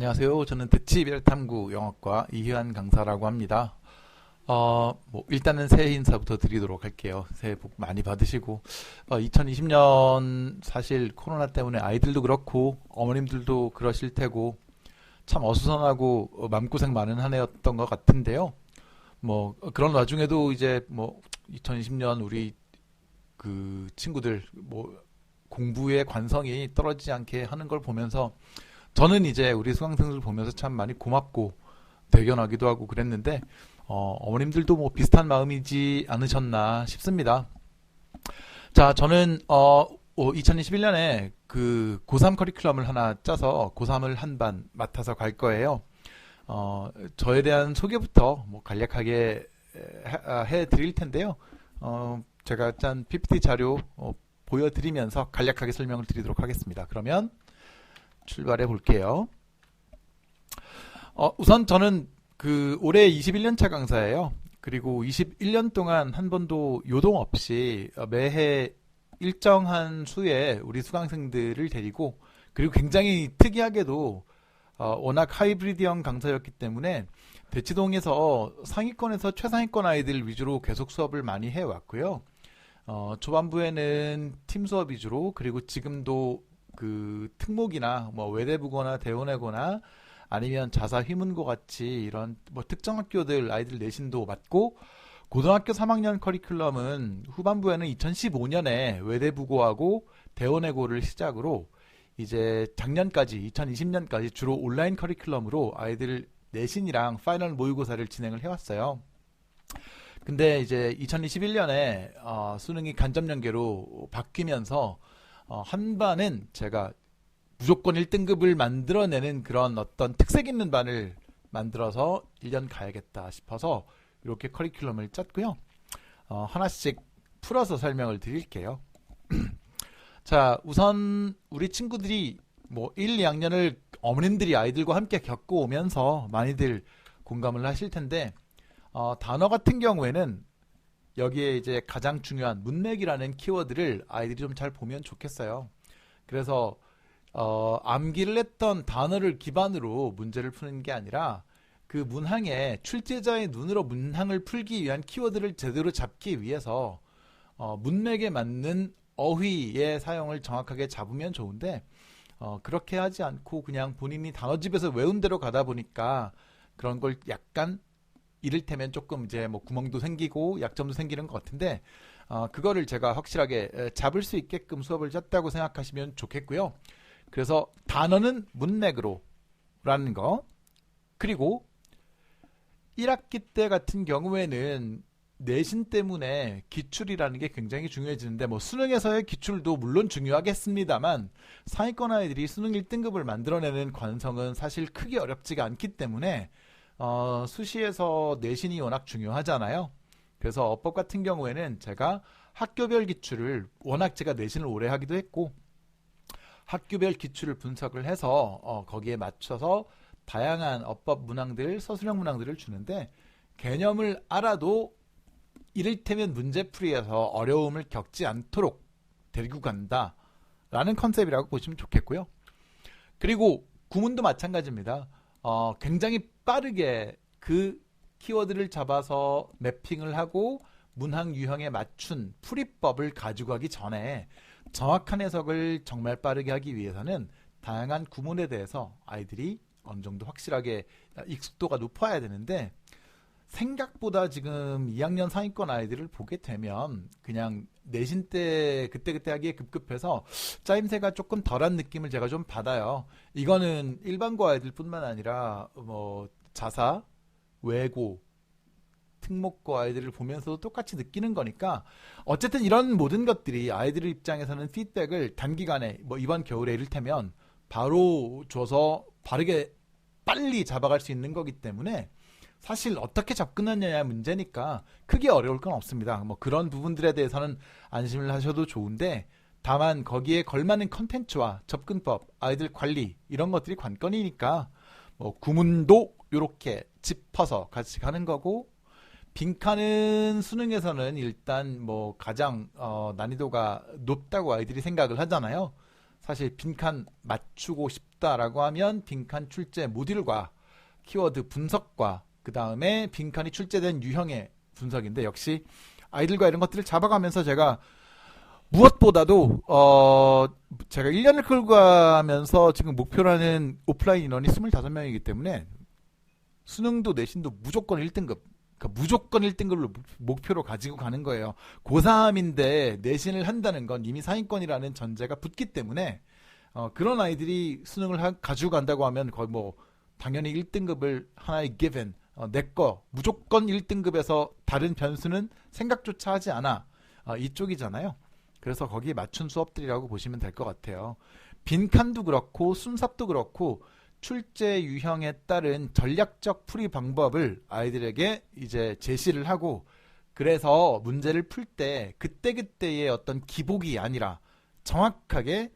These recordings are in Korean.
안녕하세요. 저는 대치이별탐구 영어과 이희환 강사라고 합니다. 일단은 새해 인사부터 드리도록 할게요. 새해 복 많이 받으시고, 2020년 사실 코로나 때문에 아이들도 그렇고, 어머님들도 그러실 테고, 참 어수선하고 마음고생 많은 한 해였던 것 같은데요. 그런 와중에도 이제 2020년 우리 그 친구들, 공부의 관성이 떨어지지 않게 하는 걸 보면서 저는 이제 우리 수강생들 보면서 참 많이 고맙고 대견하기도 하고 그랬는데 어머님들도 비슷한 마음이지 않으셨나 싶습니다. 자, 저는 2021년에 그 고3 커리큘럼을 하나 짜서 고3을 한 반 맡아서 갈 거예요. 저에 대한 소개부터 간략하게 해 드릴 텐데요. 제가 짠 PPT 자료 보여드리면서 간략하게 설명을 드리도록 하겠습니다. 그러면 출발해 볼게요. 우선 저는 올해 21년차 강사예요. 그리고 21년 동안 한 번도 요동 없이 매해 일정한 수의 우리 수강생들을 데리고, 그리고 굉장히 특이하게도 워낙 하이브리드형 강사였기 때문에 대치동에서 상위권에서 최상위권 아이들 위주로 계속 수업을 많이 해왔고요. 초반부에는 팀 수업 위주로, 그리고 지금도 그 특목이나 외대부거나 대원외고나 아니면 자사 휘문고 같이 이런 특정 학교들 아이들 내신도 맡고, 고등학교 3학년 커리큘럼은 후반부에는 2015년에 외대부고하고 대원외고를 시작으로 이제 작년까지 2020년까지 주로 온라인 커리큘럼으로 아이들 내신이랑 파이널 모의고사를 진행을 해왔어요. 근데 이제 2021년에 수능이 간접 연계로 바뀌면서 한 반은 제가 무조건 1등급을 만들어내는 그런 어떤 특색 있는 반을 만들어서 1년 가야겠다 싶어서 이렇게 커리큘럼을 짰고요. 하나씩 풀어서 설명을 드릴게요. 자, 우선 우리 친구들이 1, 2학년을 어머님들이 아이들과 함께 겪고 오면서 많이들 공감을 하실 텐데, 단어 같은 경우에는 여기에 이제 가장 중요한 문맥이라는 키워드를 아이들이 좀 잘 보면 좋겠어요. 그래서 암기를 했던 단어를 기반으로 문제를 푸는 게 아니라 그 문항에 출제자의 눈으로 문항을 풀기 위한 키워드를 제대로 잡기 위해서 문맥에 맞는 어휘의 사용을 정확하게 잡으면 좋은데, 그렇게 하지 않고 그냥 본인이 단어집에서 외운 대로 가다 보니까 그런 걸 약간 이를테면 조금 이제 구멍도 생기고 약점도 생기는 것 같은데, 그거를 제가 확실하게 잡을 수 있게끔 수업을 짰다고 생각하시면 좋겠고요. 그래서 단어는 문맥으로 라는 거, 그리고 1학기 때 같은 경우에는 내신 때문에 기출이라는 게 굉장히 중요해지는데, 수능에서의 기출도 물론 중요하겠습니다만 상위권 아이들이 수능 1등급을 만들어내는 관성은 사실 크게 어렵지가 않기 때문에 수시에서 내신이 워낙 중요하잖아요. 그래서 어법 같은 경우에는 제가 학교별 기출을, 워낙 제가 내신을 오래 하기도 했고 학교별 기출을 분석을 해서 거기에 맞춰서 다양한 어법 문항들, 서술형 문항들을 주는데, 개념을 알아도 이를테면 문제풀이에서 어려움을 겪지 않도록 데리고 간다 라는 컨셉이라고 보시면 좋겠고요. 그리고 구문도 마찬가지입니다. 굉장히 빠르게 그 키워드를 잡아서 매핑을 하고 문항 유형에 맞춘 풀이법을 가지고 가기 전에 정확한 해석을 정말 빠르게 하기 위해서는 다양한 구문에 대해서 아이들이 어느 정도 확실하게 익숙도가 높아야 되는데, 생각보다 지금 2학년 상위권 아이들을 보게 되면 그냥 내신 때 그때그때 하기에 급급해서 짜임새가 조금 덜한 느낌을 제가 좀 받아요. 이거는 일반고 아이들 뿐만 아니라 자사, 외고, 특목고 아이들을 보면서도 똑같이 느끼는 거니까, 어쨌든 이런 모든 것들이 아이들 입장에서는 피드백을 단기간에 이번 겨울에 이를테면 바로 줘서 바르게 빨리 잡아갈 수 있는 거기 때문에 사실 어떻게 접근하느냐의 문제니까 크게 어려울 건 없습니다. 그런 부분들에 대해서는 안심을 하셔도 좋은데, 다만 거기에 걸맞는 컨텐츠와 접근법, 아이들 관리 이런 것들이 관건이니까 구문도 이렇게 짚어서 같이 가는 거고, 빈칸은 수능에서는 일단 가장 난이도가 높다고 아이들이 생각을 하잖아요. 사실 빈칸 맞추고 싶다라고 하면 빈칸 출제 모듈과 키워드 분석과 그 다음에 빈칸이 출제된 유형의 분석인데, 역시 아이들과 이런 것들을 잡아가면서 제가 무엇보다도 제가 1년을 끌고 가면서 지금 목표라는 오프라인 인원이 25명이기 때문에 수능도 내신도 무조건 1등급, 그러니까 무조건 1등급을 목표로 가지고 가는 거예요. 고3인데 내신을 한다는 건 이미 상위권이라는 전제가 붙기 때문에 그런 아이들이 수능을 가지고 간다고 하면 거의 뭐 당연히 1등급을 하나의 given, 내거 무조건 1등급에서 다른 변수는 생각조차 하지 않아, 이쪽이잖아요. 그래서 거기에 맞춘 수업들이라고 보시면 될 것 같아요. 빈칸도 그렇고 순삽도 그렇고 출제 유형에 따른 전략적 풀이 방법을 아이들에게 이제 제시를 하고, 그래서 문제를 풀 때 그때그때의 어떤 기복이 아니라 정확하게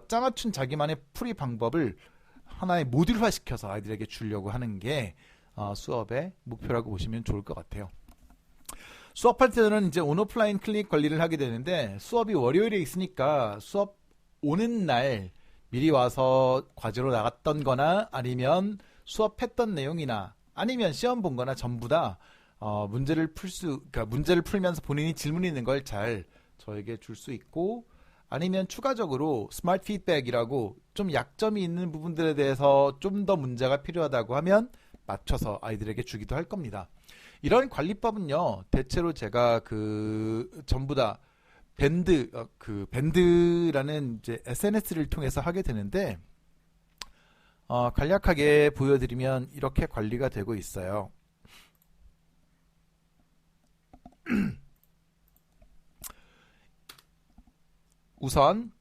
짜맞춘 자기만의 풀이 방법을 하나의 모듈화 시켜서 아이들에게 주려고 하는 게 수업의 목표라고 보시면 좋을 것 같아요. 수업할 때는 이제 온오프라인 클릭 관리를 하게 되는데, 수업이 월요일에 있으니까 수업 오는 날 미리 와서 과제로 나갔던 거나 아니면 수업했던 내용이나 아니면 시험 본 거나 전부 다 그러니까 문제를 풀면서 본인이 질문 있는 걸 잘 저에게 줄 수 있고, 아니면 추가적으로 스마트 피드백이라고 좀 약점이 있는 부분들에 대해서 좀 더 문제가 필요하다고 하면 맞춰서 아이들에게 주기도 할 겁니다. 이런 관리법은요, 대체로 제가 전부 다 밴드라는 이제 SNS를 통해서 하게 되는데, 간략하게 보여드리면 이렇게 관리가 되고 있어요. 우선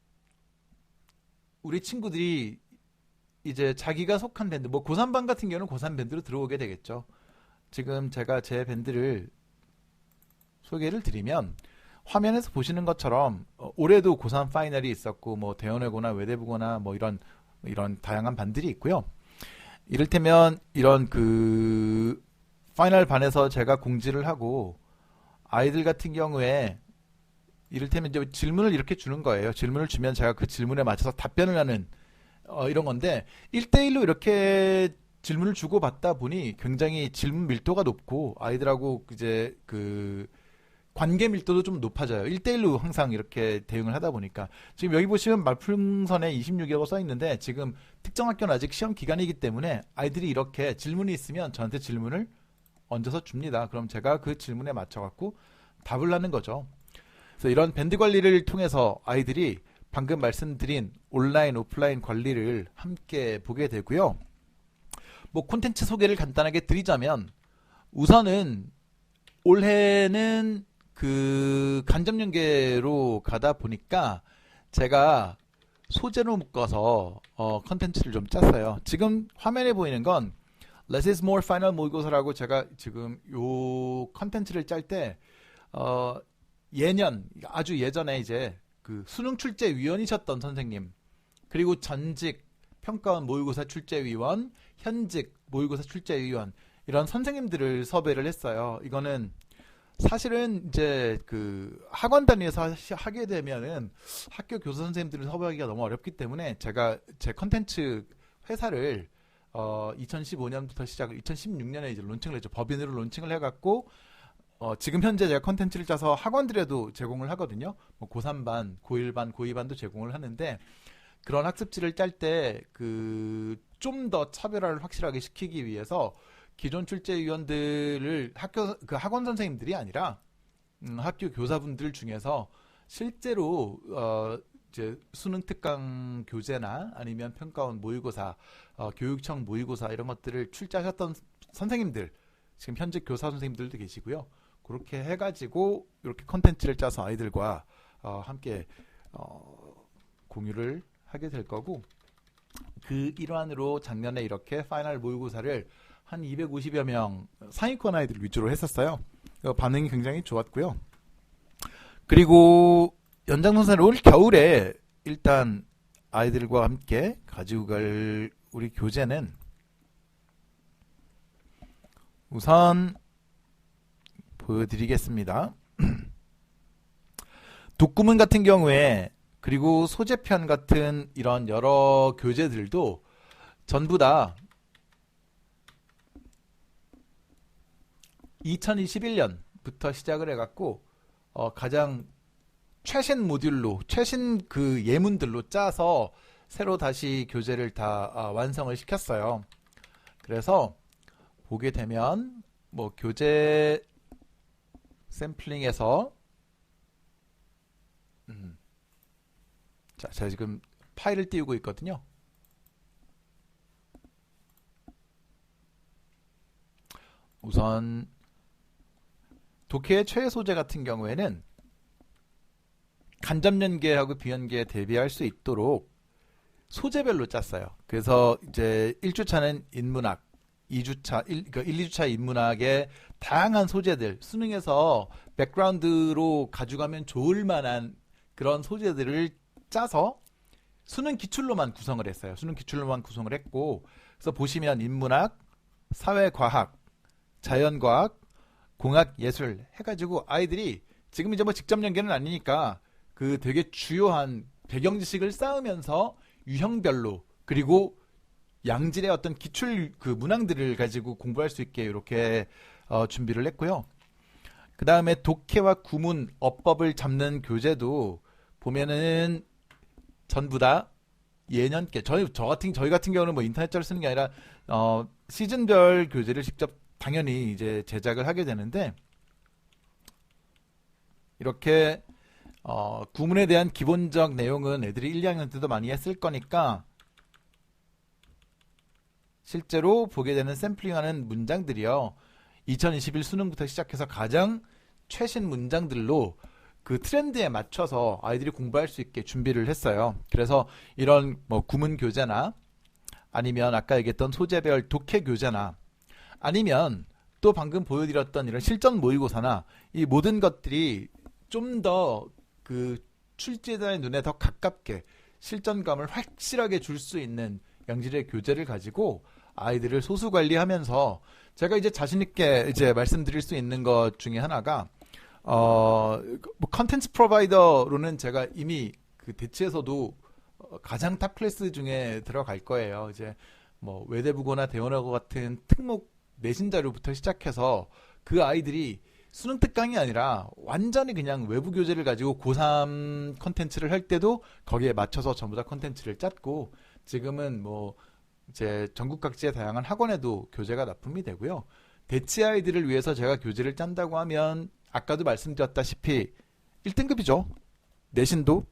우리 친구들이 이제 자기가 속한 밴드, 뭐 고3반 같은 경우는 고3 밴드로 들어오게 되겠죠. 지금 제가 제 밴드를 소개를 드리면, 화면에서 보시는 것처럼 올해도 고3 파이널이 있었고, 뭐 대원외고나 외대부고나 뭐 이런 다양한 반들이 있고요. 이를테면 이런 파이널 반에서 제가 공지를 하고, 아이들 같은 경우에 이를테면 이제 질문을 이렇게 주는 거예요. 질문을 주면 제가 그 질문에 맞춰서 답변을 하는 이런 건데, 1대1로 이렇게 질문을 주고받다 보니 굉장히 질문 밀도가 높고 아이들하고 이제 관계 밀도도 좀 높아져요. 1대1로 항상 이렇게 대응을 하다 보니까. 지금 여기 보시면 말풍선에 26이라고 써 있는데, 지금 특정 학교는 아직 시험 기간이기 때문에 아이들이 이렇게 질문이 있으면 저한테 질문을 얹어서 줍니다. 그럼 제가 그 질문에 맞춰갖고 답을 하는 거죠. 그래서 이런 밴드 관리를 통해서 아이들이 방금 말씀드린 온라인, 오프라인 관리를 함께 보게 되고요. 뭐 콘텐츠 소개를 간단하게 드리자면, 우선은 올해는 간접 연계로 가다 보니까 제가 소재로 묶어서 컨텐츠를 좀 짰어요. 지금 화면에 보이는 건 Less is More Final 모의고사라고, 제가 지금 요 컨텐츠를 짤 때 아주 예전에 이제 수능 출제위원이셨던 선생님, 그리고 전직 평가원 모의고사 출제위원, 현직 모의고사 출제위원, 이런 선생님들을 섭외를 했어요. 이거는 사실은 이제 학원 단위에서 하게 되면은 학교 교사 선생님들을 섭외하기가 너무 어렵기 때문에 제가 제 컨텐츠 회사를 2015년부터 시작을 2016년에 이제 론칭을 했죠. 법인으로 론칭을 해갖고 지금 현재 제가 컨텐츠를 짜서 학원들에도 제공을 하거든요. 뭐 고3반, 고1반, 고2반도 제공을 하는데, 그런 학습지를 짤 때 좀 더 차별화를 확실하게 시키기 위해서 기존 출제위원들을 학원 선생님들이 아니라 학교 교사분들 중에서 실제로 이제 수능 특강 교재나 아니면 평가원 모의고사, 교육청 모의고사 이런 것들을 출제하셨던 선생님들, 지금 현직 교사 선생님들도 계시고요. 그렇게 해가지고 이렇게 컨텐츠를 짜서 아이들과 함께 공유를 하게 될 거고, 그 일환으로 작년에 이렇게 파이널 모의고사를 한 250여 명 상위권 아이들 위주로 했었어요. 반응이 굉장히 좋았고요. 그리고 연장선상에 올 겨울에 일단 아이들과 함께 가지고 갈 우리 교재는, 우선 보여드리겠습니다. 독구문 같은 경우에 그리고 소재편 같은 이런 여러 교재들도 전부 다 2021년부터 시작을 해갖고 가장 최신 모듈로 최신 그 예문들로 짜서 새로 다시 교재를 다 완성을 시켰어요. 그래서 보게 되면 뭐 교재 샘플링에서 자, 제가 지금 파일을 띄우고 있거든요. 우선 독해의 최애 소재 같은 경우에는 간접연계하고 비연계에 대비할 수 있도록 소재별로 짰어요. 그래서 이제 1주차는 인문학, 2주차, 2주차 인문학의 다양한 소재들, 수능에서 백그라운드로 가져가면 좋을 만한 그런 소재들을 짜서 수능 기출로만 구성을 했어요. 수능 기출로만 구성을 했고, 그래서 보시면 인문학, 사회과학, 자연과학, 공학, 예술 해가지고 아이들이 지금 이제 뭐 직접 연계는 아니니까 그 되게 주요한 배경 지식을 쌓으면서 유형별로 그리고 양질의 어떤 기출 그 문항들을 가지고 공부할 수 있게 이렇게 준비를 했고요. 그 다음에 독해와 구문, 어법을 잡는 교재도 보면은 전부 다 예년께 저희 같은 경우는 뭐 인터넷자를 쓰는 게 아니라 시즌별 교재를 직접 당연히 이제 제작을 하게 되는데 이렇게 구문에 대한 기본적 내용은 애들이 1, 2학년 때도 많이 했을 거니까 실제로 보게 되는 샘플링하는 문장들이요. 2021 수능부터 시작해서 가장 최신 문장들로 그 트렌드에 맞춰서 아이들이 공부할 수 있게 준비를 했어요. 그래서 이런 뭐 구문 교재나 아니면 아까 얘기했던 소재별 독해 교재나 아니면 또 방금 보여드렸던 이런 실전 모의고사나 이 모든 것들이 좀 더 그 출제자의 눈에 더 가깝게 실전감을 확실하게 줄 수 있는 양질의 교재를 가지고 아이들을 소수 관리하면서 제가 이제 자신 있게 이제 말씀드릴 수 있는 것 중에 하나가 뭐 컨텐츠 프로바이더로는 제가 이미 그 대치에서도 가장 탑 클래스 중에 들어갈 거예요. 이제 뭐 외대부고나 대원어고 같은 특목 내신 자료부터 시작해서 그 아이들이 수능 특강이 아니라 완전히 그냥 외부 교재를 가지고 고3 컨텐츠를 할 때도 거기에 맞춰서 전부 다 컨텐츠를 짰고 지금은 뭐 이제 전국 각지의 다양한 학원에도 교재가 납품이 되고요. 대치 아이들을 위해서 제가 교재를 짠다고 하면 아까도 말씀드렸다시피 1등급이죠. 내신도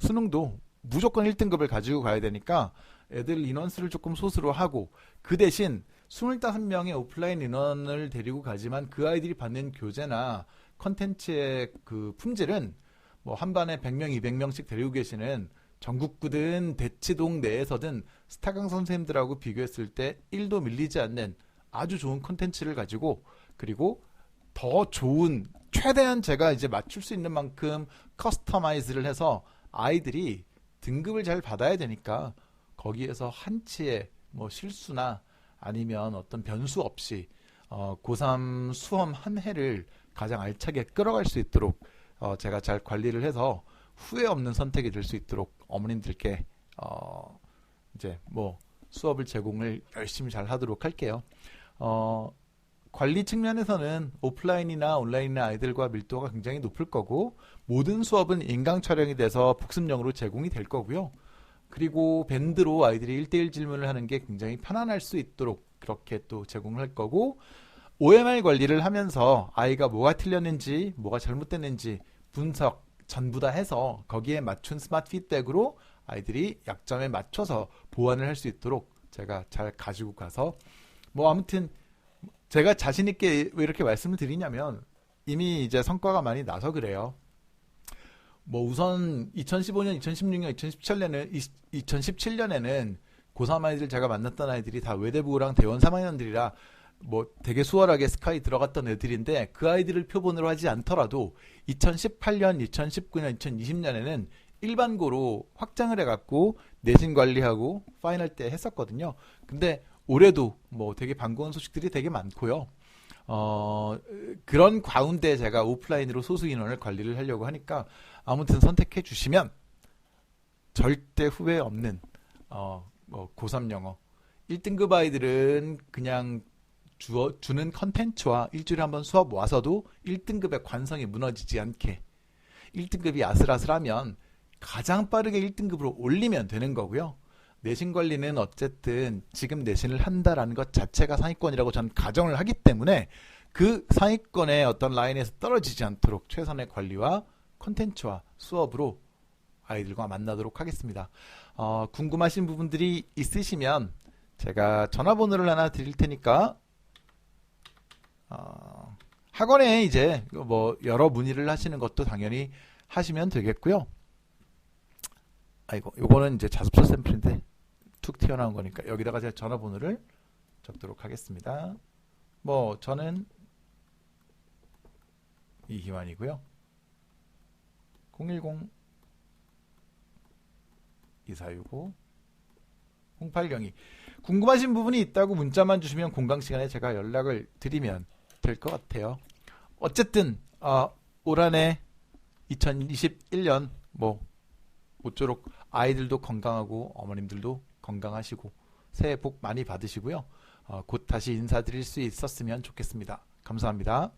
수능도 무조건 1등급을 가지고 가야 되니까 애들 인원수를 조금 소수로 하고 그 대신 25명의 오프라인 인원을 데리고 가지만 그 아이들이 받는 교재나 컨텐츠의 그 품질은 뭐 한 반에 100명, 200명씩 데리고 계시는 전국구든 대치동 내에서든 스타 강사 선생님들하고 비교했을 때 1도 밀리지 않는 아주 좋은 컨텐츠를 가지고 그리고 더 좋은 최대한 제가 이제 맞출 수 있는 만큼 커스터마이즈를 해서 아이들이 등급을 잘 받아야 되니까 거기에서 한치의 뭐 실수나 아니면 어떤 변수 없이 고3 수험 한 해를 가장 알차게 끌어갈 수 있도록 제가 잘 관리를 해서 후회 없는 선택이 될 수 있도록 어머님들께 이제 뭐 수업을 제공을 열심히 잘 하도록 할게요. 관리 측면에서는 오프라인이나 온라인이나 아이들과 밀도가 굉장히 높을 거고 모든 수업은 인강 촬영이 돼서 복습용으로 제공이 될 거고요. 그리고 밴드로 아이들이 1대1 질문을 하는 게 굉장히 편안할 수 있도록 그렇게 또 제공을 할 거고 OMR 관리를 하면서 아이가 뭐가 틀렸는지 뭐가 잘못됐는지 분석 전부 다 해서 거기에 맞춘 스마트 피드백으로 아이들이 약점에 맞춰서 보완을 할 수 있도록 제가 잘 가지고 가서 뭐 아무튼 제가 자신 있게 왜 이렇게 말씀을 드리냐면 이미 이제 성과가 많이 나서 그래요. 뭐 우선 2015년, 2016년, 2017년에는 고3 아이들 제가 만났던 아이들이 다 외대부랑 대원 3학년들이라 뭐 되게 수월하게 스카이 들어갔던 애들인데 그 아이들을 표본으로 하지 않더라도 2018년, 2019년, 2020년에는 일반고로 확장을 해갖고 내신 관리하고 파이널 때 했었거든요. 근데 올해도 뭐 되게 반가운 소식들이 되게 많고요. 그런 가운데 제가 오프라인으로 소수 인원을 관리를 하려고 하니까 아무튼 선택해 주시면 절대 후회 없는 뭐 고3 영어 1등급 아이들은 그냥 주는 컨텐츠와 일주일에 한번 수업 와서도 1등급의 관성이 무너지지 않게 1등급이 아슬아슬하면 가장 빠르게 1등급으로 올리면 되는 거고요. 내신 관리는 어쨌든 지금 내신을 한다라는 것 자체가 상위권이라고 저는 가정을 하기 때문에 그 상위권의 어떤 라인에서 떨어지지 않도록 최선의 관리와 컨텐츠와 수업으로 아이들과 만나도록 하겠습니다. 궁금하신 부분들이 있으시면 제가 전화번호를 하나 드릴 테니까 학원에 이제 뭐 여러 문의를 하시는 것도 당연히 하시면 되겠고요. 아이고, 요거는 이제 자습서 샘플인데 툭 튀어나온 거니까 여기다가 제가 전화번호를 적도록 하겠습니다. 뭐 저는 이희환이고요. 010-2465-0802 궁금하신 부분이 있다고 문자만 주시면 공강 시간에 제가 연락을 드리면 될 것 같아요. 어쨌든 올 한해 2021년 뭐 모쪼록 아이들도 건강하고 어머님들도 건강하시고 새해 복 많이 받으시고요. 곧 다시 인사드릴 수 있었으면 좋겠습니다. 감사합니다.